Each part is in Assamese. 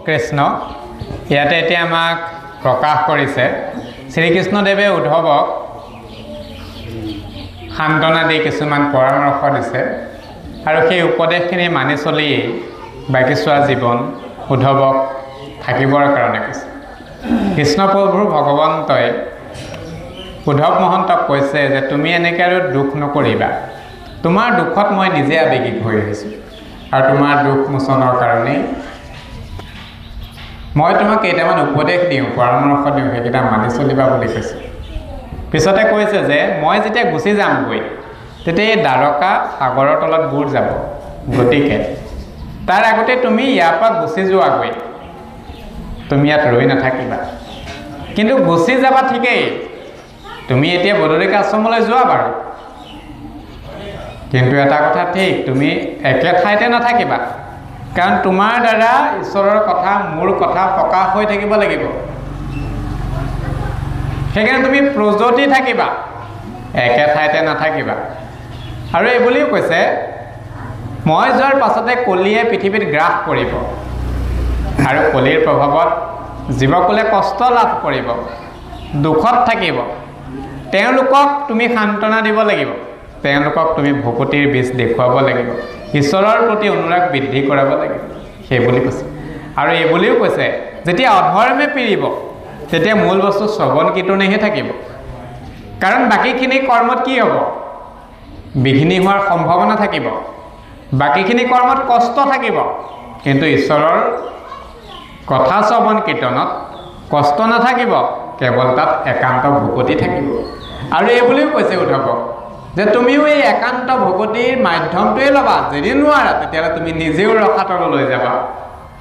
কৃষ্ণ ইয়াতে এতিয়া আমাক প্ৰকাশ কৰিছে শ্ৰীকৃষ্ণদেৱে উদ্ধৱক সান্তনা দি কিছুমান পৰামৰ্শ দিছে আৰু সেই উপদেশখিনি মানি চলি বাকীছোৱা জীৱন উদ্ধৱক থাকিবৰ কাৰণে কৈছে কৃষ্ণপ্ৰভুৰ ভগৱন্তই উদ্ধৱ মহন্তক কৈছে যে তুমি এনেকৈ আৰু দুখ নকৰিবা তোমাৰ দুখত মই নিজে আৱেগিক হৈ আহিছোঁ আৰু তোমাৰ দুখ মোচনৰ কাৰণেই মই তোমাক কেইটামান উপদেশ দিওঁ পৰামৰ্শ দিওঁ সেইকেইটা মানি চলিবা বুলি কৈছে পিছতে কৈছে যে মই যেতিয়া গুচি যামগৈ তেতিয়া এই দ্বাৰকা সাগৰৰ তলত বুৰ যাব গতিকে তাৰ আগতে তুমি ইয়াৰ পৰা গুচি যোৱাগৈ তুমি ইয়াত ৰৈ নাথাকিবা কিন্তু গুচি যাবা ঠিকেই তুমি এতিয়া বদৰিকা আশ্ৰমলৈ যোৱা বাৰু কিন্তু এটা কথা ঠিক তুমি একে ঠাইতে নাথাকিবা কাৰণ তোমাৰ দ্বাৰা ঈশ্বৰৰ কথা মোৰ কথা প্ৰকাশ হৈ থাকিব লাগিব সেইকাৰণে তুমি প্ৰজ্যোতি থাকিবা একে ঠাইতে নাথাকিবা আৰু এই বুলিও কৈছে মই যোৱাৰ পাছতে কলিয়ে পৃথিৱীত গ্ৰাস কৰিব আৰু কলিৰ প্ৰভাৱত জীৱকুলে কষ্ট লাভ কৰিব দুখত থাকিব তেওঁলোকক তুমি সান্তনা দিব লাগিব তেওঁলোকক তুমি ভকতিৰ বীজ দেখুৱাব লাগিব ঈশ্বৰৰ প্ৰতি অনুৰাগ বৃদ্ধি কৰাব লাগিব সেই বুলি কৈছে আৰু এই বুলিও কৈছে যেতিয়া অধৰ্মে পীড়িব তেতিয়া মূল বস্তু শ্ৰৱণ কীৰ্তনেহে থাকিব কাৰণ বাকীখিনি কৰ্মত কি হ'ব বিঘিনি হোৱাৰ সম্ভাৱনা থাকিব বাকীখিনি কৰ্মত কষ্ট থাকিব কিন্তু ঈশ্বৰৰ কথা শ্ৰৱণ কীৰ্তনত কষ্ট নাথাকিব কেৱল তাত একান্ত ভকতি থাকিব আৰু এই বুলিও কৈছে উদ্ধৱক যে তুমিও এই একান্ত ভকতিৰ মাধ্যমটোৱে ল'বা যদি নোৱাৰা তেতিয়াহ'লে তুমি নিজেও ৰসাতললৈ যাবা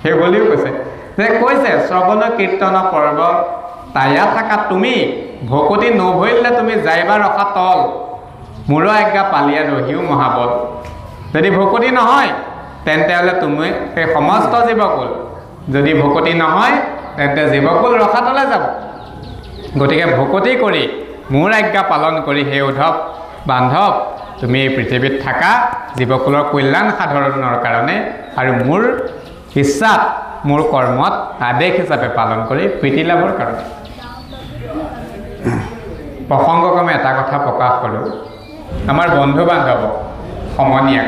সেই বুলিও কৈছে যে কৈছে শ্ৰৱণ কীৰ্তন পৰ্ব তায়া থাকা তুমি ভকতি নভৰিলে তুমি যাইবা ৰসাতল মূৰ আজ্ঞা পালিয়া ৰহিও মহাবল যদি ভকতি নহয় তেন্তে হ'লে তুমি সেই সমস্ত জীৱকুল যদি ভকতি নহয় তেন্তে জীৱকুল ৰসাতলে যাব গতিকে ভকতি কৰি মোৰ আজ্ঞা পালন কৰি সেই উদ্ধৱ বান্ধৱ তুমি এই পৃথিৱীত থাকা জীৱকুলৰ কল্যাণ সাধনৰ কাৰণে আৰু মোৰ ইচ্ছাত মোৰ কৰ্মত আদেশ হিচাপে পালন কৰি প্ৰীতি লাভৰ কাৰণে প্ৰসংগক্ৰমে এটা কথা প্ৰকাশ কৰোঁ আমাৰ বন্ধু বান্ধৱ সমনীয়া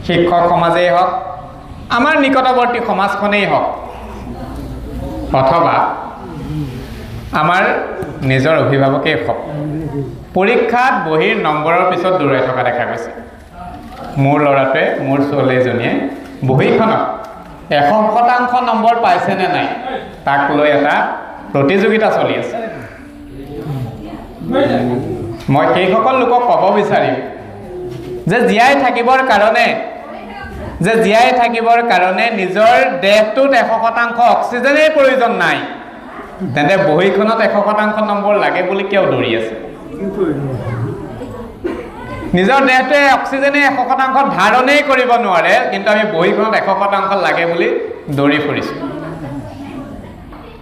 শিক্ষক সমাজেই হওক আমাৰ নিকটৱৰ্তী সমাজখনেই হওক অথবা আমাৰ নিজৰ অভিভাৱকেই হওক পৰীক্ষাত বহিৰ নম্বৰৰ পিছত দৌৰাই থকা দেখা গৈছে মোৰ ল'ৰাটোৱে মোৰ ছোৱালীজনীয়ে বহীখনত 100% নম্বৰ পাইছেনে নাই তাক লৈ এটা প্ৰতিযোগিতা চলি আছে মই সেইসকল লোকক ক'ব বিচাৰিম যে জীয়াই থাকিবৰ কাৰণে নিজৰ দেহটোত 100% অক্সিজেনেই প্ৰয়োজন নাই তেন্তে বহীখনত 100% নম্বৰ লাগে বুলি কিয় দৌৰি আছে নিজৰ দেহটোৱে অক্সিজেনে 100% ধাৰণেই কৰিব নোৱাৰে কিন্তু আমি বহীখনত 100% লাগে বুলি দৌৰি ফুৰিছোঁ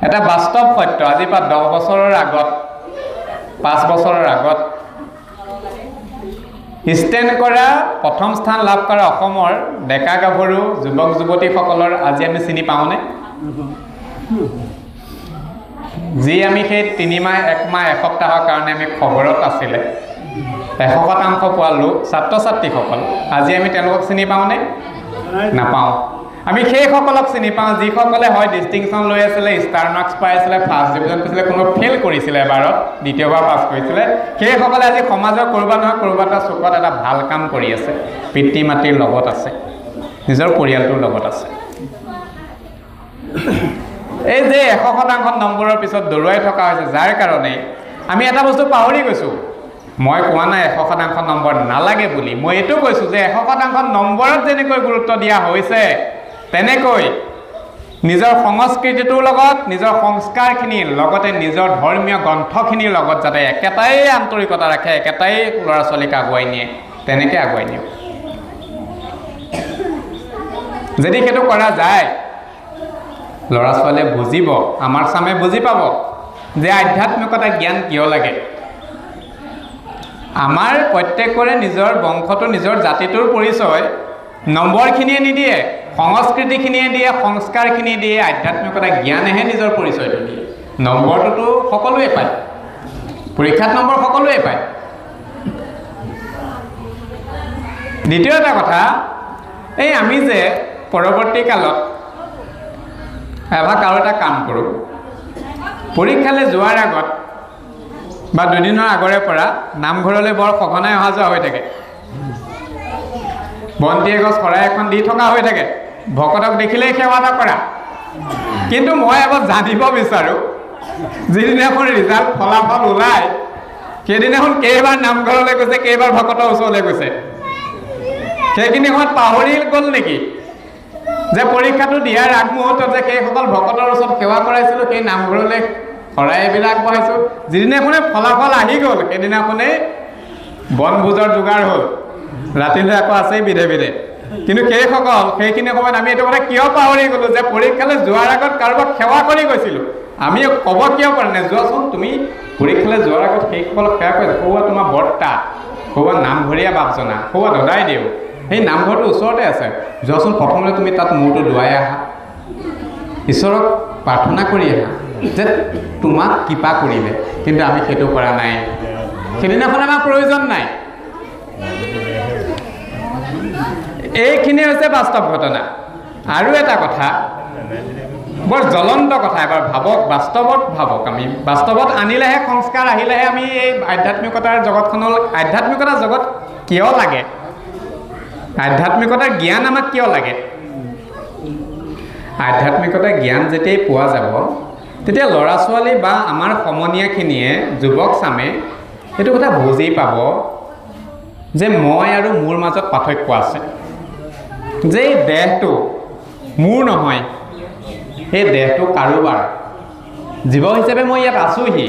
এটা বাস্তৱ সত্য আজি পৰা 10 বছৰৰ আগত 5 বছৰৰ আগত ষ্টেণ্ড কৰা প্ৰথম স্থান লাভ কৰা অসমৰ ডেকা গাভৰু যুৱক যুৱতীসকলৰ আজি আমি চিনি পাওঁনে যি আমি সেই 3 মাহ 1 মাহ এসপ্তাহৰ কাৰণে আমি খবৰত আছিলে 100% পোৱা লোক ছাত্ৰ ছাত্ৰীসকল আজি আমি তেওঁলোকক চিনি পাওঁনে নাপাওঁ আমি সেইসকলক চিনি পাওঁ যিসকলে হয় ডিষ্টিংশ্যন লৈ আছিলে ষ্টাৰ মাৰ্কছ পাই আছিলে ফাৰ্ষ্ট ডিভিজন পাইছিলে কোনো ফেইল কৰিছিলে এবাৰত দ্বিতীয়বাৰ পাছ কৰিছিলে সেইসকলে আজি সমাজৰ ক'ৰবাত নহয় ক'ৰবাত এটা চুকত এটা ভাল কাম কৰি আছে পিতৃ মাতৃৰ লগত আছে নিজৰ পৰিয়ালটোৰ লগত আছে এই যে 100% নম্বৰৰ পিছত দৌৰাই থকা হৈছে যাৰ কাৰণে আমি এটা বস্তু পাহৰি গৈছোঁ মই কোৱা নাই 100% নম্বৰ নালাগে বুলি মই এইটো কৈছোঁ যে 100% নম্বৰত যেনেকৈ গুৰুত্ব দিয়া হৈছে তেনেকৈ নিজৰ সংস্কৃতিটোৰ লগত নিজৰ সংস্কাৰখিনিৰ লগতে নিজৰ ধৰ্মীয় গ্ৰন্থখিনিৰ লগত যাতে একেটাই আন্তৰিকতা ৰাখে একেটাই ল'ৰা ছোৱালীক আগুৱাই নিয়ে তেনেকৈ আগুৱাই নিয়ক যদি সেইটো কৰা যায় ল'ৰা ছোৱালীয়ে বুজিব আমাৰ চামে বুজি পাব যে আধ্যাত্মিকতা জ্ঞান কিয় লাগে আমাৰ প্ৰত্যেকৰে নিজৰ বংশটো নিজৰ জাতিটোৰ পৰিচয় নম্বৰখিনিয়ে নিদিয়ে সংস্কৃতিখিনিয়ে দিয়ে, সংস্কাৰখিনি দিয়ে, আধ্যাত্মিকতা জ্ঞানেহে নিজৰ পৰিচয়টো দিয়ে। নম্বৰটোতো সকলোৱে পায়, পৰীক্ষাত নম্বৰ সকলোৱে পায়। দ্বিতীয় এটা কথা, এই আমি যে পৰৱৰ্তী কালত এভাগ আৰু এটা কাম কৰোঁ, পৰীক্ষালৈ যোৱাৰ আগত বা দুদিনৰ আগৰে পৰা নামঘৰলৈ বৰ সঘনাই অহা যোৱা হৈ থাকে, বন্তি এগছ শৰাই এখন দি থকা হৈ থাকে, ভকতক দেখিলেই সেৱা এটা কৰা। কিন্তু মই আগত জানিব বিচাৰোঁ, যিদিনাখন ৰিজাল্ট ফলাফল ওলায় সেইদিনাখন কেইবাৰ নামঘৰলৈ গৈছে, কেইবাৰ ভকতৰ ওচৰলৈ গৈছে। সেইখিনি সময়ত পাহৰি গ'ল নেকি যে পৰীক্ষাটো দিয়াৰ আগমুহূৰ্তত যে সেইসকল ভকতৰ ওচৰত সেৱা কৰাইছিলোঁ, সেই নামঘৰলৈ শৰাই এবিলাক আগবঢ়াইছোঁ। যিদিনাখনে ফলাফল আহি গ'ল সেইদিনাখনেই বনভোজৰ যোগাৰ হ'ল, ৰাতিলৈ আকৌ আছেই বিধে বিধে। কিন্তু সেইখিনি সময়ত আমি এইটো কথা কিয় পাহৰি গ'লোঁ যে পৰীক্ষালৈ যোৱাৰ আগত কাৰোবাক সেৱা কৰি গৈছিলোঁ। আমি ক'ব কিয় পৰা নাই, যোৱাচোন তুমি পৰীক্ষালৈ যোৱাৰ আগত সেইসকলক সেৱা কৰিছা, সৌৱা তোমাৰ বৰ্তা, সৌৱা নামঘৰীয়া বাপজনা, সৌৱা দদাইদেউ, সেই নামঘৰটো ওচৰতে আছে, যোৱাচোন প্ৰথমতে তুমি তাত মূৰটো ধুৱাই আহা, ঈশ্বৰক প্ৰাৰ্থনা কৰি আহা যে তোমাক কৃপা কৰিলে। কিন্তু আমি সেইটো কৰা নাই, সেইদিনাখন আমাৰ প্ৰয়োজন নাই। এইখিনি হৈছে বাস্তৱ ঘটনা। আৰু এটা কথা, বৰ জ্বলন্ত কথা, এবাৰ ভাবক, বাস্তৱত ভাবক। আমি বাস্তৱত আনিলেহে, সংস্কাৰ আহিলেহে আমি এই আধ্যাত্মিকতাৰ জগতখনৰ, আধ্যাত্মিকতাৰ জগত কিয় লাগে, আধ্যাত্মিকতাৰ জ্ঞান আমাক কিয় লাগে। আধ্যাত্মিকতাৰ জ্ঞান যেতিয়াই পোৱা যাব তেতিয়া ল'ৰা ছোৱালী বা আমাৰ সমনীয়াখিনিয়ে, যুৱক চামে এইটো কথা বুজি পাব যে মই আৰু মোৰ মাজত পাৰ্থক্য আছে, যে এই দেহটো মোৰ নহয়, সেই দেহটো কাৰোবাৰ। জীৱ হিচাপে মই ইয়াত আছোঁহি,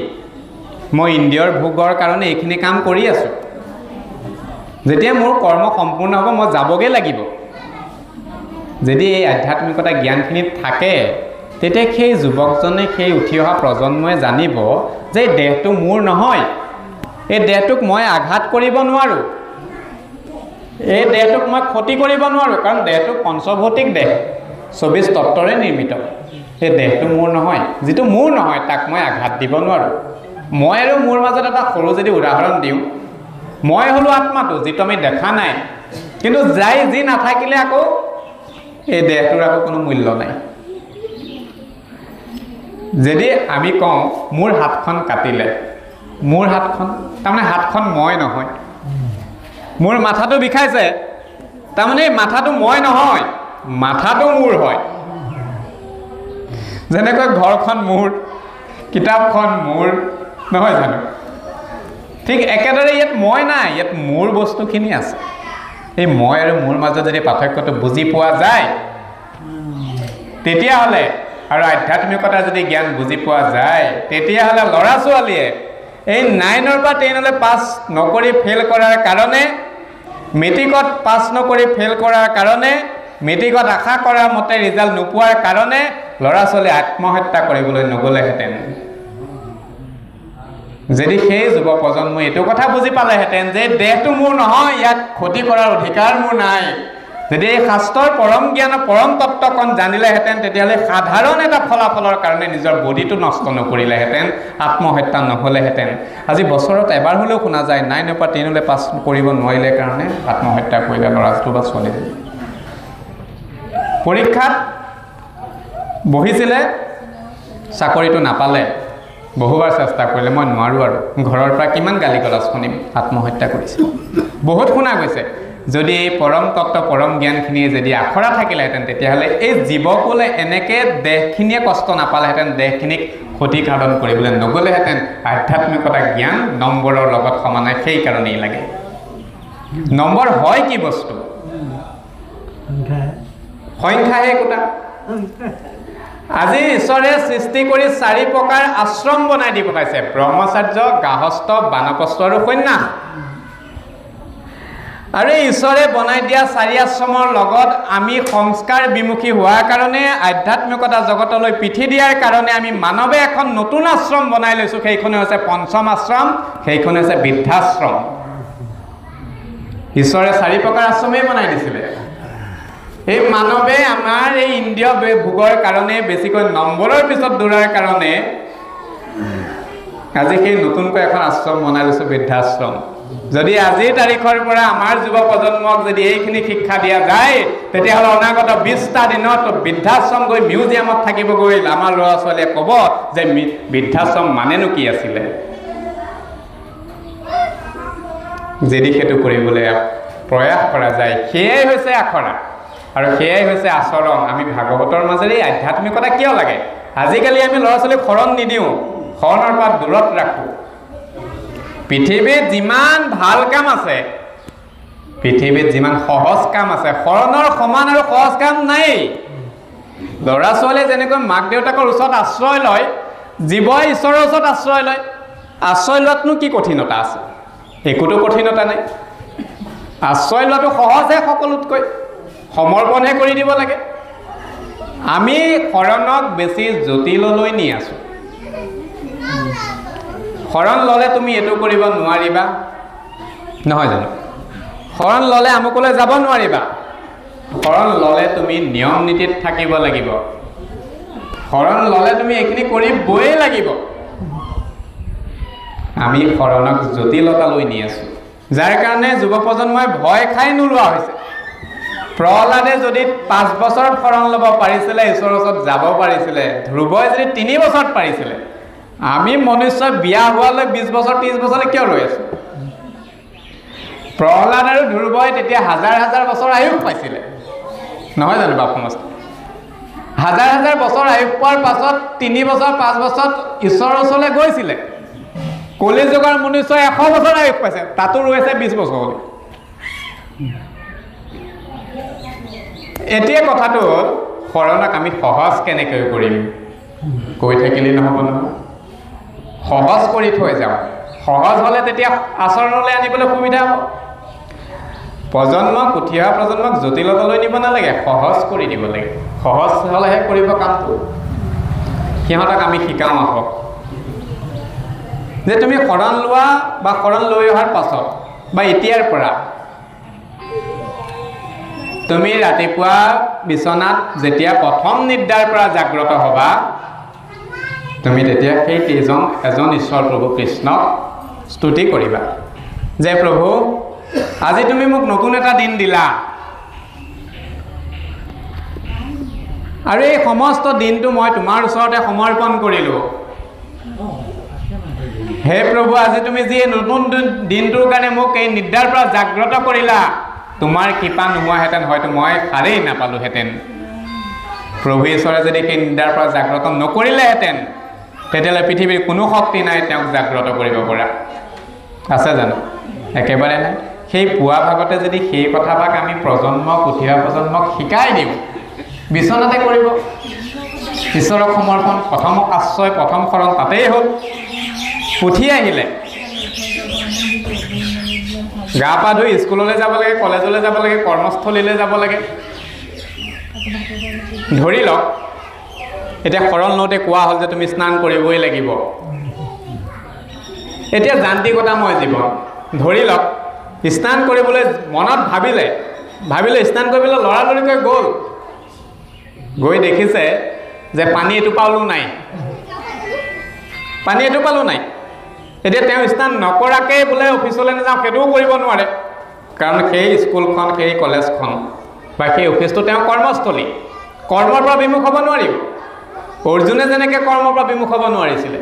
মই ইন্দ্ৰিয়ৰ ভোগৰ কাৰণে এইখিনি কাম কৰি আছোঁ। যেতিয়া মোৰ কৰ্ম সম্পূৰ্ণ হ'ব মই যাবগৈ লাগিব। যদি এই আধ্যাত্মিকতা জ্ঞানখিনিত থাকে তেতিয়া সেই যুৱকজনে, সেই উঠি অহা প্ৰজন্মই জানিব যে এই দেহটো মোৰ নহয়, এই দেহটোক মই আঘাত কৰিব নোৱাৰোঁ, এই দেহটোক মই ক্ষতি কৰিব নোৱাৰোঁ, কাৰণ দেহটো পঞ্চভৌতিক দেহ, 24 তত্ত্বৰে নিৰ্মিত। সেই দেহটো মোৰ নহয়, যিটো মোৰ নহয় তাক মই আঘাত দিব নোৱাৰোঁ। মই আৰু মোৰ মাজত এটা সৰু যদি উদাহৰণ দিওঁ, মই হ'লোঁ আত্মাটো, যিটো আমি দেখা নাই, কিন্তু যি নাথাকিলে আকৌ এই দেহটোৰ আকৌ কোনো মূল্য নাই। যদি আমি কওঁ মোৰ হাতখন কাটিলে, মোৰ হাতখন, তাৰমানে হাতখন মই নহয়। মোৰ মাথাটো বিষাইছে, তাৰমানে এই মাথাটো মই নহয়, মাথাটো মোৰ হয়। যেনেকৈ ঘৰখন মোৰ, কিতাপখন মোৰ, নহয় জানো? ঠিক একেদৰে ইয়াত মই নাই, ইয়াত মোৰ বস্তুখিনি আছে। এই মই আৰু মোৰ মাজত যদি পাৰ্থক্যটো বুজি পোৱা যায় তেতিয়াহ'লে, আৰু আধ্যাত্মিকতা যদি জ্ঞান বুজি পোৱা যায়, তেতিয়াহ'লে ল'ৰা ছোৱালীয়ে এই 9ৰ পৰা 10লৈ পাছ নকৰি ফেইল কৰাৰ কাৰণে, মেট্ৰিকত পাছ নকৰি ফেইল কৰাৰ কাৰণে, মেট্ৰিকত আশা কৰা মতে ৰিজাল্ট নোপোৱাৰ কাৰণে ল'ৰা ছোৱালীয়ে আত্মহত্যা কৰিবলৈ নগ'লেহেঁতেন। যদি সেই যুৱ প্ৰজন্মই এইটো কথা বুজি পালেহেঁতেন যে দেহটো মোৰ নহয়, ইয়াক ক্ষতি কৰাৰ অধিকাৰ মোৰ নাই, যদি এই শাস্ত্ৰৰ পৰম জ্ঞানৰ পৰম তত্ত্বকণ জানিলেহেঁতেন, তেতিয়াহ'লে সাধাৰণ এটা ফলাফলৰ কাৰণে নিজৰ বডিটো নষ্ট নকৰিলেহেঁতেন, আত্মহত্যা নহ'লেহেঁতেন। আজি বছৰত এবাৰ হ'লেও শুনা যায় 9ৰ পৰা 10লৈ পাছ কৰিব নোৱাৰিলে কাৰণে আত্মহত্যা কৰিলে ল'ৰাটো বা ছোৱালীজনী। পৰীক্ষাত বহিছিলে, চাকৰিটো নাপালে, বহুবাৰ চেষ্টা কৰিলে, মই নোৱাৰোঁ আৰু, ঘৰৰ পৰা কিমান গালি গালাজ শুনিম, আত্মহত্যা কৰিছে। বহুত শুনা গৈছে। যদি এই পৰম তত্ত্ব, পৰম জ্ঞানখিনিয়ে যদি আখৰা থাকিলেহেঁতেন, তেতিয়াহ'লে এই জীৱকুলে এনেকৈ দেহখিনিয়ে কষ্ট নাপালেহেঁতেন, দেহখিনিক ক্ষতিসাধন কৰিবলৈ নগ'লেহেঁতেন। আধ্যাত্মিকতা জ্ঞান নম্বৰৰ লগত সমানে, সেইকাৰণেই লাগে। নম্বৰ হয় কি বস্তু? সংখ্যাহে একোটা। আজি ঈশ্বৰে সৃষ্টি কৰি 4 প্ৰকাৰ আশ্ৰম বনাই দি পঠাইছে, ব্ৰহ্মচাৰ্য, গাহস্থ, বানপ্ৰস্থ আৰু সন্ন্যাস। আৰু এই ঈশ্বৰে বনাই দিয়া 4 আশ্ৰমৰ লগত আমি সংস্কাৰ বিমুখী হোৱাৰ কাৰণে, আধ্যাত্মিকতা জগতলৈ পিঠি দিয়াৰ কাৰণে আমি মানৱে এখন নতুন আশ্ৰম বনাই লৈছোঁ। সেইখনে হৈছে পঞ্চম আশ্ৰম, সেইখনে হৈছে বৃদ্ধাশ্ৰম। ঈশ্বৰে 4 প্ৰকাৰ আশ্ৰমেই বনাই দিছিলে। এই মানৱে আমাৰ এই ইন্দ্ৰিয় ভোগৰ কাৰণে বেছিকৈ নম্বৰৰ পিছত দৌৰাৰ কাৰণে আজি সেই নতুনকৈ এখন আশ্ৰম বনাই লৈছোঁ, বৃদ্ধাশ্ৰম। যদি আজিৰ তাৰিখৰ পৰা আমাৰ যুৱ প্ৰজন্মক যদি এইখিনি শিক্ষা দিয়া যায়, তেতিয়াহ'লে অনাগত 20টা দিনত বৃদ্ধাশ্ৰম গৈ মিউজিয়ামত থাকিবগৈ। আমাৰ ল'ৰা ছোৱালীয়ে ক'ব যে বৃদ্ধাশ্ৰম মানেনো কি আছিলে। যদি সেইটো কৰিবলৈ প্ৰয়াস কৰা যায়, সেয়াই হৈছে আখৰা আৰু সেয়াই হৈছে আচৰণ। আমি ভাগৱতৰ মাজেৰে আধ্যাত্মিকতা কিয় লাগে? আজিকালি আমি ল'ৰা ছোৱালীক শৰণ নিদিওঁ, শৰণৰ পৰা দূৰত ৰাখোঁ। পৃথিৱীত যিমান ভাল কাম আছে, পৃথিৱীত যিমান সহজ কাম আছে, শৰণৰ সমান আৰু সহজ কাম নাই। ল'ৰা ছোৱালীয়ে যেনেকৈ মাক দেউতাকৰ ওচৰত আশ্ৰয় লয়, জীৱই ঈশ্বৰৰ ওচৰত আশ্ৰয় লয়। আশ্ৰয় লোৱাতনো কি কঠিনতা আছে? একোতো কঠিনতা নাই। আশ্ৰয় লোৱাটো সহজহে, সকলোতকৈ সমৰ্পণহে কৰি দিব লাগে। আমি শৰণক বেছি জটিললৈ নি আছোঁ। শৰণ ল'লে তুমি এইটো কৰিব নোৱাৰিবা, নহয় জানো? শৰণ ল'লে আমুকলৈ যাব নোৱাৰিবা। শৰণ ল'লে তুমি নিয়ম নীতিত থাকিব লাগিব। শৰণ ল'লে তুমি এইখিনি কৰিবই লাগিব। আমি শৰণক জটিলতালৈ নি আছোঁ, যাৰ কাৰণে যুৱ প্ৰজন্মই ভয় খাই নোলোৱা হৈছে। প্ৰহ্লাদে যদি 5 বছৰত শৰণ ল'ব পাৰিছিলে, ঈশ্বৰৰ ওচৰত যাব পাৰিছিলে, ধ্ৰুৱই যদি 3 বছৰত পাৰিছিলে, আমি মনুষ্য বিয়া হোৱালৈ 20 বছৰ 30 বছৰলৈ কিয় ৰৈ আছোঁ? প্ৰহ্লাদ আৰু ধ্ৰুৱই তেতিয়া হাজাৰ হাজাৰ বছৰ আয়ুস পাইছিলে, নহয় জানো বাপ সমস্ত? হাজাৰ হাজাৰ বছৰ আয়ুস পোৱাৰ পাছত 3 বছৰ 5 বছৰত ঈশ্বৰৰ ওচৰলৈ গৈছিলে। কলি যুগৰ মনুষ্যই 100 বছৰ আয়ুস পাইছে, তাতো ৰৈছে 20 বছৰলৈ। এতিয়া কথাটো হ'ল, শৰণক আমি সহজ কেনেকৈ কৰিম? কৈ থাকিলেই নহ'ব নহয়, সহজ কৰি থৈ যাওঁ। সহজ হ'লে তেতিয়া আচৰণলৈ আনিবলৈ সুবিধা হ'ব। প্ৰজন্মক, উঠি অহা প্ৰজন্মক জটিলতালৈ নিব নালাগে, সহজ কৰি দিব লাগে। সহজ হ'লেহে কৰিব কামটো। সিহঁতক আমি শিকাওঁ আহক যে তুমি শৰণ লোৱা বা শৰণ লৈ অহাৰ পাছত বা এতিয়াৰ পৰা তুমি ৰাতিপুৱা বিচনাত যেতিয়া প্ৰথম নিদ্ৰাৰ পৰা জাগ্ৰত হ'বা, তুমি তেতিয়া সেই এজন ঈশ্বৰ প্ৰভু কৃষ্ণক স্তুতি কৰিবা যে প্ৰভু, আজি তুমি মোক নতুন এটা দিন দিলা আৰু এই সমস্ত দিনটো মই তোমাৰ ওচৰতে সমৰ্পণ কৰিলোঁ। হে প্ৰভু, আজি তুমি যি নতুন দিনটোৰ কাৰণে মোক এই নিদ্ৰাৰ পৰা জাগ্ৰত কৰিলা, তোমাৰ কৃপা নোহোৱাহেঁতেন হয়তো মই সাৰেই নাপালোহেঁতেন। প্ৰভু ঈশ্বৰে যদি সেই নিদ্ৰাৰ পৰা জাগ্ৰত নকৰিলেহেঁতেন, তেতিয়াহ'লে পৃথিৱীৰ কোনো শক্তি নাই তেওঁক জাগ্ৰত কৰিব পৰা। আছে জানো? একেবাৰে নাই। সেই পুৱা ভাগতে যদি সেই কথাভাগ আমি প্ৰজন্মক, উঠি অহা প্ৰজন্মক শিকাই দিওঁ, বিচনাতে কৰিব। ঈশ্বৰক সমৰ্পণ, প্ৰথম আশ্ৰয়, প্ৰথম শৰণ তাতেই হ'ল। উঠি আহিলে গা পা ধুই স্কুললৈ যাব লাগে, কলেজলৈ যাব লাগে, কৰ্মস্থলীলৈ যাব লাগে। ধৰি লওক এতিয়া শৰণ লওঁতে কোৱা হ'ল যে তুমি স্নান কৰিবই লাগিব। এতিয়া যান্ত্ৰিকতাময় জীৱন, ধৰি লওক স্নান কৰিবলৈ মনত ভাবিলে স্নান কৰিবলৈ লৰালৰিকৈ গ'ল, গৈ দেখিছে যে পানী এটোপালো নাই। এতিয়া তেওঁ স্নান নকৰাকৈ বোলে অফিচলৈ নাযাওঁ, সেইটোও কৰিব নোৱাৰে, কাৰণ সেই স্কুলখন, সেই কলেজখন বা সেই অফিচটো তেওঁ কৰ্মস্থলী, কৰ্মৰ পৰা বিমুখ হ'ব নোৱাৰিব। অৰ্জুনে যেনেকৈ কৰ্মৰ পৰা বিমুখ হ'ব নোৱাৰিছিলে,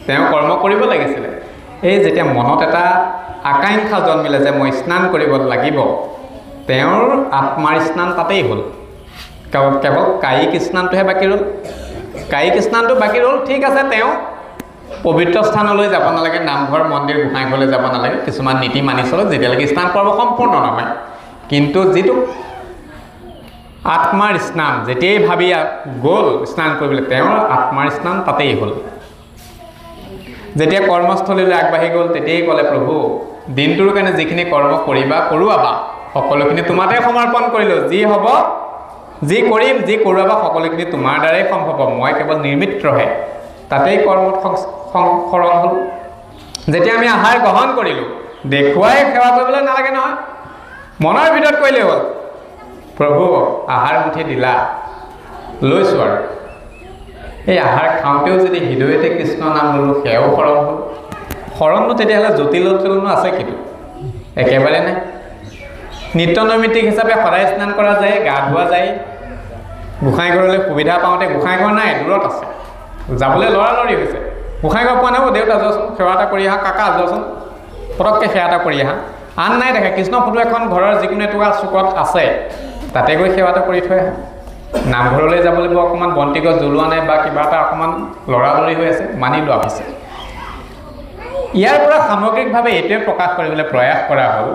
তেওঁ কৰ্ম কৰিব লাগিছিলে। এই যেতিয়া মনত এটা আকাংক্ষা জন্মিলে যে মই স্নান কৰিব লাগিব, তেওঁৰ আত্মাৰ স্নান তাতেই হ'ল। কেৱল কায়িক স্নানটোহে বাকী ৰ'ল। কায়িক স্নানটো বাকী ৰ'ল, ঠিক আছে, তেওঁ পবিত্ৰ স্থানলৈ যাব নালাগে, নামঘৰ, মন্দিৰ, গোসাঁই ঘৰলৈ যাব নালাগে, কিছুমান নীতি মানি চলক যেতিয়ালৈকে স্নান পৰ্ব সম্পূৰ্ণ নহয়। কিন্তু যিটো আত্মাৰ স্নান, যেতিয়াই ভাবি গ'ল স্নান কৰিবলৈ, তেওঁৰ আত্মাৰ স্নান তাতেই হ'ল। যেতিয়া কৰ্মস্থলীলৈ আগবাঢ়ি গ'ল, তেতিয়াই ক'লে প্ৰভু, দিনটোৰ কাৰণে যিখিনি কৰ্ম কৰোৱাবা সকলোখিনি তোমাতে সমৰ্পণ কৰিলোঁ। যি হ'ব, যি কৰিম, যি কৰোৱাবা সকলোখিনি তোমাৰ দ্বাৰাই সম্ভৱ হ'ব, মই কেৱল নিৰ্মিত্ৰহে। তাতেই কৰ্মত শৰণ হ'ল। যেতিয়া আমি আহাৰ গ্ৰহণ কৰিলোঁ, দেখুৱাই সেৱা কৰিবলৈ নালাগে নহয়, মনৰ ভিতৰত কৰিলেই হ'ল। প্ৰভু আহাৰ মুঠি দিলা, লৈছোঁ আৰু এই আহাৰ খাওঁতেও যদি হৃদয়তে কৃষ্ণ নাম ল'লোঁ সেয়াও শৰণ হ'ল। শৰণটো তেতিয়াহ'লে জটিলনো আছে কিন্তু একেবাৰে নাই। নিত্য নৈমিত্তিক হিচাপে সদায় স্নান কৰা যায়, গা ধোৱা যায়। গোসাঁই ঘৰলৈ সুবিধা পাওঁতে গোসাঁই ঘৰ নাই, দূৰত আছে, যাবলৈ লৰালৰি হৈছে। গোসাঁই ঘৰ পোৱা নাই, দেউতা যোৱাচোন সেৱা এটা কৰি আহা, কাকা যোৱাচোন পটককৈ সেৱা এটা কৰি আহা। আন নাই দেখে কৃষ্ণ ফটো এখন ঘৰৰ যিকোনো এটুকুৰা চুকত আছে, তাতে গৈ সেৱা এটা কৰি থৈ আহা। নামঘৰলৈ যাব লাগিব, অকণমান বন্তি গছ জ্বলোৱা নাই বা কিবা এটা অকণমান লৰালৰি হৈ আছে, মানি লোৱা হৈছে। ইয়াৰ পৰা সামগ্ৰিকভাৱে এইটোৱে প্ৰকাশ কৰিবলৈ প্ৰয়াস কৰা হ'ল,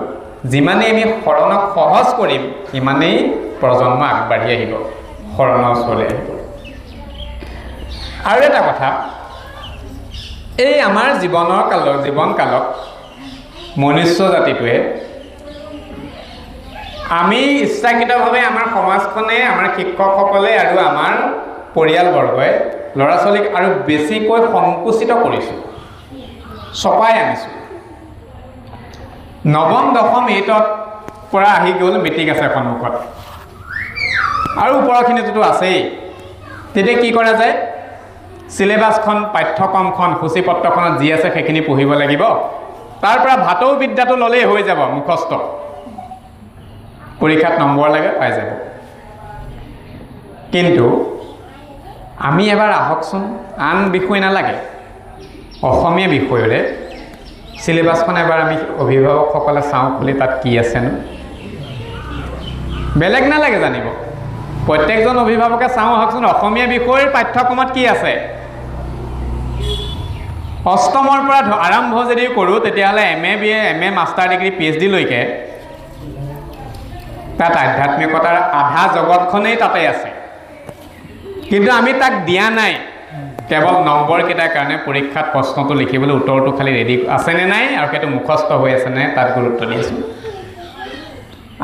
যিমানেই আমি শৰণক সহজ কৰিম সিমানেই প্ৰজন্ম আগবাঢ়ি আহিব, শৰণৰ ওচৰলৈ আহিব। আৰু এটা কথা, এই আমাৰ জীৱনকালত মনুষ্য জাতিটোৱে আমি ইচ্ছাকৃতভাৱে আমাৰ সমাজখনে, আমাৰ শিক্ষকসকলে আৰু আমাৰ পৰিয়ালবৰ্গই ল'ৰা ছোৱালীক আৰু বেছিকৈ সংকুচিত কৰিছোঁ, চপাই আনিছোঁ। নৱম দশম 8ত পৰা আহি গ'ল, মেট্ৰিক আছে সন্মুখত আৰু ওপৰখিনিতো আছেই। তেতিয়া কি কৰা যায়, চিলেবাছখন, পাঠ্যক্ৰমখন, সূচীপত্ৰখনত যি আছে সেইখিনি পঢ়িব লাগিব। তাৰ পৰা ভাতৌ বিদ্যাটো ল'লেই হৈ যাব, মুখস্থ, পৰীক্ষাত নম্বৰ লাগে পাই যাব। কিন্তু আমি এবাৰ আহকচোন, আন বিষয় নালাগে, অসমীয়া বিষয়ৰে চিলেবাছখন এবাৰ আমি অভিভাৱকসকলে চাওঁ খুলি, তাত কি আছেনো। বেলেগ নালাগে জানিব, প্ৰত্যেকজন অভিভাৱকে চাওঁ আহকচোন অসমীয়া বিষয়ৰ পাঠ্যক্ৰমত কি আছে। অষ্টমৰ পৰা আৰম্ভ যদি কৰোঁ তেতিয়াহ'লে MA BA MA master degree PhD লৈকে তাত আধ্যাত্মিকতাৰ আধা জগতখনেই তাতে আছে। কিন্তু আমি তাক দিয়া নাই, কেৱল নম্বৰকেইটাৰ কাৰণে পৰীক্ষাত প্ৰশ্নটো লিখিবলৈ উত্তৰটো খালি ৰেডি আছেনে নাই আৰু সেইটো মুখস্থ হৈ আছেনে তাত গুৰুত্ব দিছোঁ।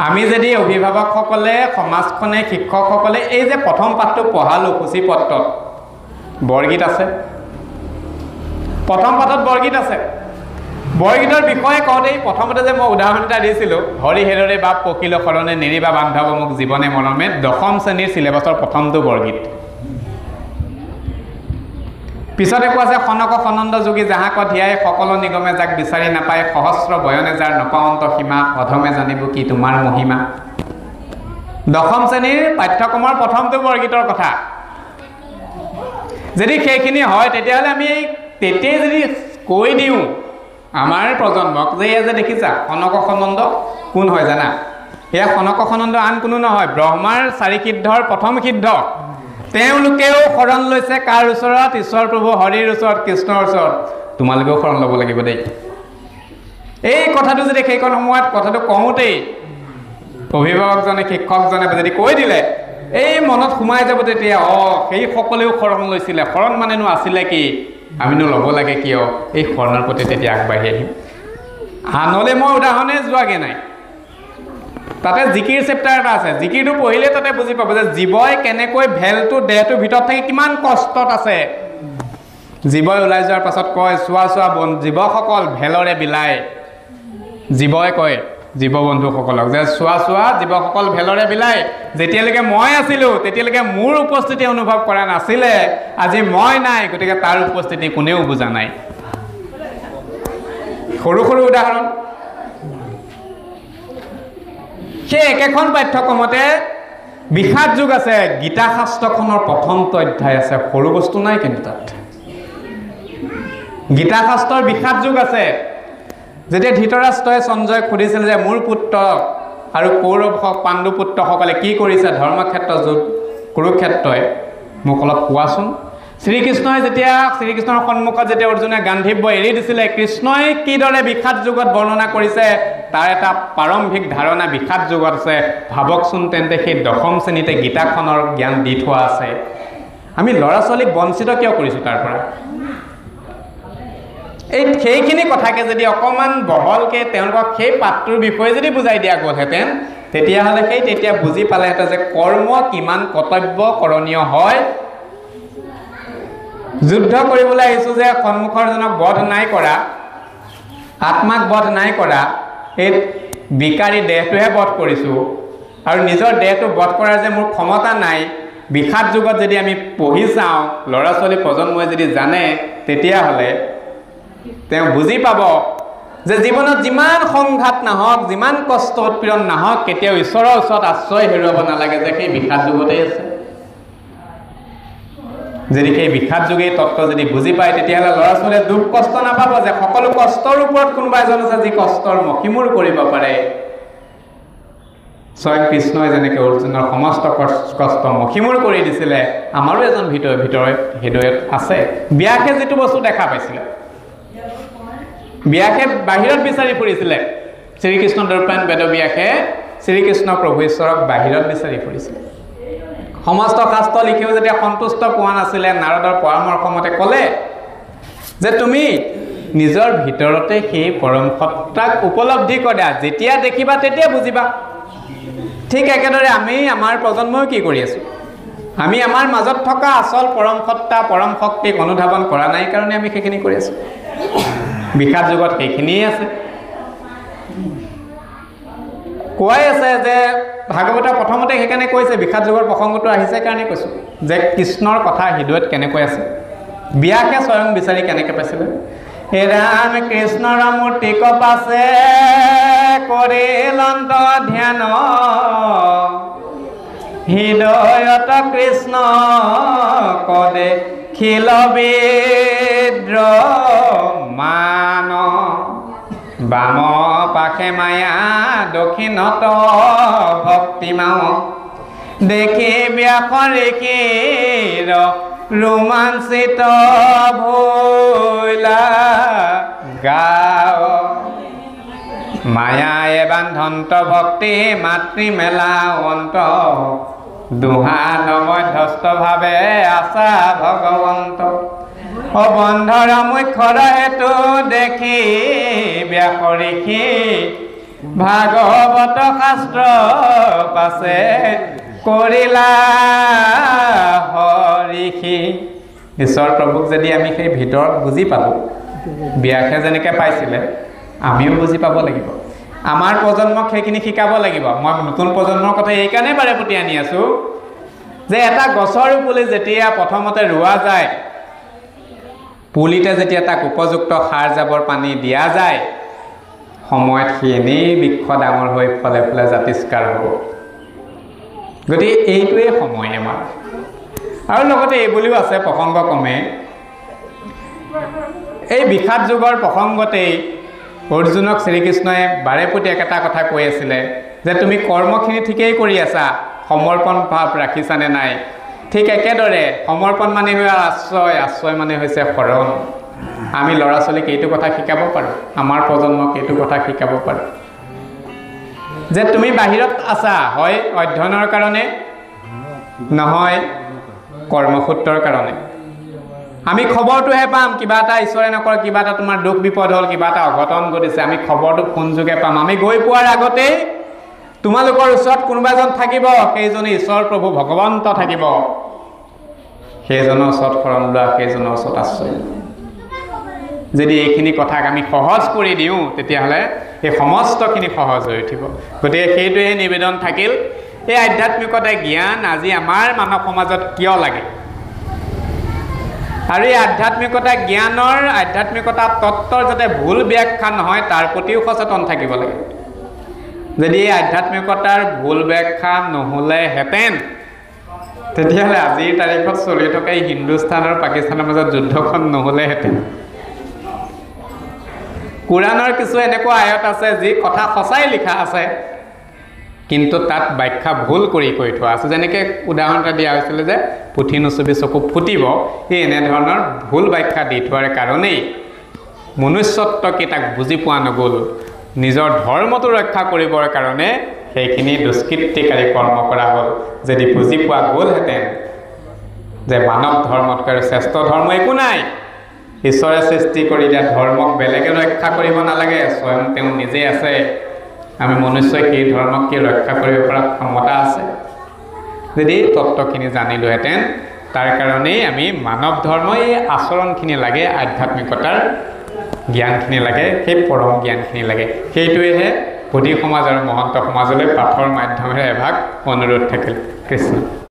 আমি যদি অভিভাৱকসকলে, সমাজখনে, শিক্ষকসকলে এই যে প্ৰথম পাঠটো পঢ়ালোঁ সূচীপত্ৰত, বৰগীত আছে, প্ৰথম পাঠত বৰগীত আছে। বৰগীতৰ বিষয়ে কওঁতেই প্ৰথমতে যে মই উদাহৰণ এটা দিছিলোঁ, হৰি হেৰৰে বাপ পকিল শৰণে নেৰিবা বান্ধৱ মোক জীৱনে মৰমে, দশম শ্ৰেণীৰ চিলেবাছৰ প্ৰথমটো বৰগীত। পিছতে কোৱা আছে, খনক সনন্দ যোগী যাহাক ধিয়াই সকলো নিগমে যাক বিচাৰি নাপায়, সহস্ৰ বয়নে যাৰ নপাৱন্ত সীমা, অধমে জানিব কি তোমাৰ মহিমা। দশম শ্ৰেণীৰ পাঠ্যক্ৰমৰ প্ৰথমটো বৰগীতৰ কথা। যদি সেইখিনি হয় তেতিয়াহ'লে আমি তেতিয়াই যদি কৈ দিওঁ আমাৰ প্ৰজন্মক যে এয়া যে দেখিছা খনক সনন্দ কোন হয় জানা, এয়া খনক সনন্দ আন কোনো নহয়, ব্ৰহ্মাৰ 4 সিদ্ধৰ প্ৰথম সিদ্ধ। তেওঁলোকেও শৰণ লৈছে কাৰ ওচৰত, ঈশ্বৰ প্ৰভু হৰিৰ ওচৰত, কৃষ্ণৰ ওচৰত। তোমালোকেও শৰণ ল'ব লাগিব দেই। এই কথাটো যদি সেইখন সময়ত কথাটো কওঁতেই অভিভাৱকজনে, শিক্ষকজনে যদি কৈ দিলে, এই মনত সোমাই যাব তেতিয়া, সেই সকলেও শৰণ লৈছিলে, শৰণ মানেনো আছিলে কি, আমিনো ল'ব লাগে কিয়, এই শৰণৰ প্ৰতি তেতিয়া আগবাঢ়ি আহিম। আনলৈ মই উদাহৰণে যোৱাগৈ নাই, তাতে জিকিৰ চেপ্টাৰ এটা আছে, জিকিৰটো পঢ়িলে তাতে বুজি পাব যে জীৱই কেনেকৈ ভেলটো দেহটোৰ ভিতৰত থাকি কিমান কষ্টত আছে। জীৱই ওলাই যোৱাৰ পাছত কয়, চোৱা চোৱা জীৱসকল ভেলৰে বিলাই। জীৱই কয় জীৱ বন্ধুসকলক যে চোৱা চোৱা জীৱসকল ভেলৰে বিলাই, যেতিয়ালৈকে মই আছিলোঁ তেতিয়ালৈকে মোৰ উপস্থিতি অনুভৱ কৰা নাছিলে, আজি মই নাই, গতিকে তাৰ উপস্থিতি কোনেও বুজা নাই। সৰু সৰু উদাহৰণ। সেই একেখন পাঠ্যক্ৰমতে বিষাদ যুগ আছে, গীতা শাস্ত্ৰখনৰ প্ৰথমটো অধ্যায় আছে, সৰু বস্তু নাই কিন্তু তাত। গীতা শাস্ত্ৰৰ বিষাদ যুগ আছে। যেতিয়া ধৃতৰাষ্ট্ৰই সঞ্জয়ক সুধিছিল যে মোৰ পুত্ৰ আৰু কৌৰৱ পাণ্ডু পুত্ৰসকলে কি কৰিছে ধৰ্মক্ষেত্ৰ যুদ্ধ কুৰুক্ষেত্ৰই, মোক অলপ কোৱাচোন। শ্ৰীকৃষ্ণই যেতিয়া শ্ৰীকৃষ্ণৰ সন্মুখত যেতিয়া অৰ্জুনে গান্ধীব্য এৰি দিছিলে, কৃষ্ণই কিদৰে বিষাদ যুগত বৰ্ণনা কৰিছে তাৰ এটা প্ৰাৰম্ভিক ধাৰণা বিষাদ যুগত আছে। ভাবকচোন তেন্তে সেই দশম শ্ৰেণীতে গীতাখনৰ জ্ঞান দি থোৱা আছে। আমি ল'ৰা ছোৱালীক বঞ্চিত কিয় কৰিছোঁ তাৰ পৰা? সেইখিনি কথাকে যদি অকণমান বহলকৈ তেওঁলোকক সেই পাঠটোৰ বিষয়ে যদি বুজাই দিয়া গ'লহেঁতেন, তেতিয়াহ'লে তেতিয়া বুজি পালেহেঁতেন যে কৰ্ম কিমান কৰ্তব্য কৰণীয় হয়। যুদ্ধ কৰিবলৈ আহিছোঁ যে সন্মুখৰজনক বধ নাই কৰা, আত্মাক বধ নাই কৰা, এই বিকাৰী দেহটোহে বধ কৰিছোঁ, আৰু নিজৰ দেহটো বধ কৰাৰ যে মোৰ ক্ষমতা নাই, বিষাদ যুগত যদি আমি পঢ়ি চাওঁ, ল'ৰা ছোৱালী প্ৰজন্মই যদি জানে, তেতিয়াহ'লে তেওঁ বুজি পাব যে জীৱনত যিমান সংঘাত নাহক, যিমান কষ্ট উৎপীড়ন নাহক, কেতিয়াও ঈশ্বৰৰ ওচৰত আশ্ৰয় হেৰুৱাব নালাগে যে সেই বিষাদ যুগতেই আছে। যদি সেই বিষাদ যুগেই তত্ত্ব যদি বুজি পায়, তেতিয়াহ'লে ল'ৰা ছোৱালীয়ে দুখ কষ্ট নাপাব যে সকলো কষ্টৰ ওপৰত কোনোবা এজন আছে যি কষ্টৰ মষিমূৰ কৰিব পাৰে। স্বয়ং কৃষ্ণই যেনেকৈ অৰ্জুনৰ সমস্ত কষ্ট মষিমূৰ কৰি দিছিলে, আমাৰো এজন ভিতৰত হৃদয়ত আছে। ব্যাসে যিটো বস্তু দেখা পাইছিলে, ব্যাসে বাহিৰত বিচাৰি ফুৰিছিলে, শ্ৰীকৃষ্ণ দ্ৰৌপদী বেদব্যাসে শ্ৰীকৃষ্ণ প্ৰভু ঈশ্বৰক বাহিৰত বিচাৰি ফুৰিছিলে। সমস্ত শাস্ত্ৰ লিখিও যেতিয়া সন্তুষ্ট পোৱা নাছিলে, নাৰদৰ পৰামৰ্শ মতে ক'লে যে তুমি নিজৰ ভিতৰতে সেই পৰম সত্তাক উপলব্ধি কৰা, যেতিয়া দেখিবা তেতিয়া বুজিবা। ঠিক একেদৰে আমি আমাৰ প্ৰজন্মই কি কৰি আছোঁ? আমি আমাৰ মাজত থকা আচল পৰম সত্তা, পৰম শক্তিক অনুধাৱন কৰা নাই কাৰণে আমি সেইখিনি কৰি আছোঁ। বিষাদ যুগত সেইখিনিয়ে আছে। কোৱাই আছে যে ভাগৱতৰ প্ৰথমতে সেইকাৰণে কৈছে, বিষাদ যুগৰ প্ৰসংগটো আহিছে কাৰণে কৈছোঁ যে কৃষ্ণৰ কথা হৃদয়ত কেনেকৈ আছে। ব্যাসে স্বয়ং বিচাৰি কেনেকৈ পাইছিলে? হে ৰাম কৃষ্ণৰ মূৰ্তি কপাছে কৰিলন্ত ধ্যান, হৃদয়ত কৃষ্ণ কদে খিল বিদ্ৰমান, বাম পাশে মায়া দক্ষিণত ভক্তিমাও, দেখি ব্যাসৰ ঋষিৰ ৰোমাঞ্চিত ভৈলা গাঁও, মায়ায়ে বান্ধন্ত ভক্তি মাতৃ মেলা অন্ত, দুহাত মধ্যস্থভাৱে আছা ভগৱন্ত, অবন্ধৰ মুখ্যৰ হেতু দেখি ব্যাস ঋষি, ভাগৱত শাস্ত্ৰ পাছে কৰিলা হৰিষি। ঈশ্বৰ প্ৰভুক যদি আমি সেই ভিতৰত বুজি পালোঁ, ব্যাসে যেনেকৈ পাইছিলে, আমিও বুজি পাব লাগিব। আমাৰ প্ৰজন্মক সেইখিনি শিকাব লাগিব। মই নতুন প্ৰজন্মৰ কথা এইকাৰণে বাৰে প্ৰতি আনি আছোঁ যে এটা গছৰ পুলি যেতিয়া প্ৰথমতে ৰোৱা যায়, পুলিতে যেতিয়া তাক উপযুক্ত সাৰ জাবৰ পানী দিয়া যায়, সময়ত সি এনেই বৃক্ষ ডাঙৰ হৈ ফলে ফলে জাতিষ্কাৰ হ'ব। গতিকে এইটোৱেই সময় আমাৰ। আৰু লগতে এই বুলিও আছে প্ৰসংগক্ৰমে, এই বিষাদ যুগৰ প্ৰসংগতেই অৰ্জুনক শ্ৰীকৃষ্ণই বাৰে প্ৰতি একেটা কথা কৈ আছিলে যে তুমি কৰ্মখিনি ঠিকেই কৰি আছা, সমৰ্পণ ভাৱ ৰাখিছানে নাই। ঠিক একেদৰে সমৰ্পণ মানে হৈছে আশ্ৰয়, আশ্ৰয় মানে হৈছে শৰণ। আমি ল'ৰা ছোৱালীক এইটো কথা শিকাব পাৰোঁ, আমাৰ প্ৰজন্মক এইটো কথা শিকাব পাৰোঁ যে তুমি বাহিৰত আছা, হয় অধ্যয়নৰ কাৰণে, নহয় কৰ্মসূত্ৰৰ কাৰণে। আমি খবৰটোহে পাম, কিবা এটা ঈশ্বৰে নকৰক, কিবা এটা তোমাৰ দুখ বিপদ হ'ল, কিবা এটা অঘটন ঘটিছে, আমি খবৰটো ফোন যোগে পাম। আমি গৈ পোৱাৰ আগতেই তোমালোকৰ ওচৰত কোনোবা এজন থাকিব, সেইজনে ঈশ্বৰ প্ৰভু ভগৱন্ত থাকিব, সেইজনৰ ওচৰত শৰণ লোৱা, সেইজনৰ ওচৰত আশ্ৰয়। যদি এইখিনি কথাক আমি সহজ কৰি দিওঁ, তেতিয়াহ'লে এই সমস্তখিনি সহজ হৈ উঠিব। গতিকে সেইটোৱে নিবেদন থাকিল। এই আধ্যাত্মিকতা জ্ঞান আজি আমাৰ মানৱ সমাজত কিয় লাগে, আৰু এই আধ্যাত্মিকতা জ্ঞানৰ, আধ্যাত্মিকতা তত্ত্বৰ যাতে ভুল ব্যাখ্যা নহয়, তাৰ প্ৰতিও সচেতন থাকিব লাগে। যদি এই আধ্যাত্মিকতাৰ ভুল ব্যাখ্যা নহ'লেহেঁতেন, তেতিয়াহ'লে আজিৰ তাৰিখত চলি থকা এই হিন্দুস্তান আৰু পাকিস্তানৰ মাজত যুদ্ধখন নহ'লেহেঁতেন। কোৰাণৰ কিছু এনেকুৱা আয়ত আছে যি কথা সঁচাই লিখা আছে, কিন্তু তাত ব্যাখ্যা ভুল কৰি থোৱা আছে। যেনেকৈ উদাহৰণ এটা দিয়া হৈছিলে যে পুথি নুচুবি চকু ফুটিব, সেই এনেধৰণৰ ভুল ব্যাখ্যা দি থোৱাৰ কাৰণেই মনুষ্যত্ব কি তাক বুজি পোৱা নগ'ল। নিজৰ ধৰ্মটো ৰক্ষা কৰিবৰ কাৰণে সেইখিনি দুষ্কৃতিকাৰী কৰ্ম কৰা হ'ল। যদি বুজি পোৱা গ'লহেঁতেন যে মানৱ ধৰ্মতকৈ শ্ৰেষ্ঠ ধৰ্ম একো নাই, ঈশ্বৰে সৃষ্টি কৰি দিয়া ধৰ্মক বেলেগে ৰক্ষা কৰিব নালাগে, স্বয়ং তেওঁ নিজেই আছে, আমি মনুষ্যই সেই ধৰ্মক কি ৰক্ষা কৰিব পৰা ক্ষমতা আছে। যদি তত্ত্বখিনি জানিলোহেঁতেন, তাৰ কাৰণেই আমি মানৱ ধৰ্ম, এই আচৰণখিনি লাগে, আধ্যাত্মিকতাৰ জ্ঞানখিনি লাগে, সেই পৰম জ্ঞানখিনি লাগে। সেইটোৱেহে বুদ্ধি সমাজ আৰু মহন্ত সমাজলৈ পাঠৰ মাধ্যমেৰে এভাগ অনুৰোধ থাকিল। কৃষ্ণ।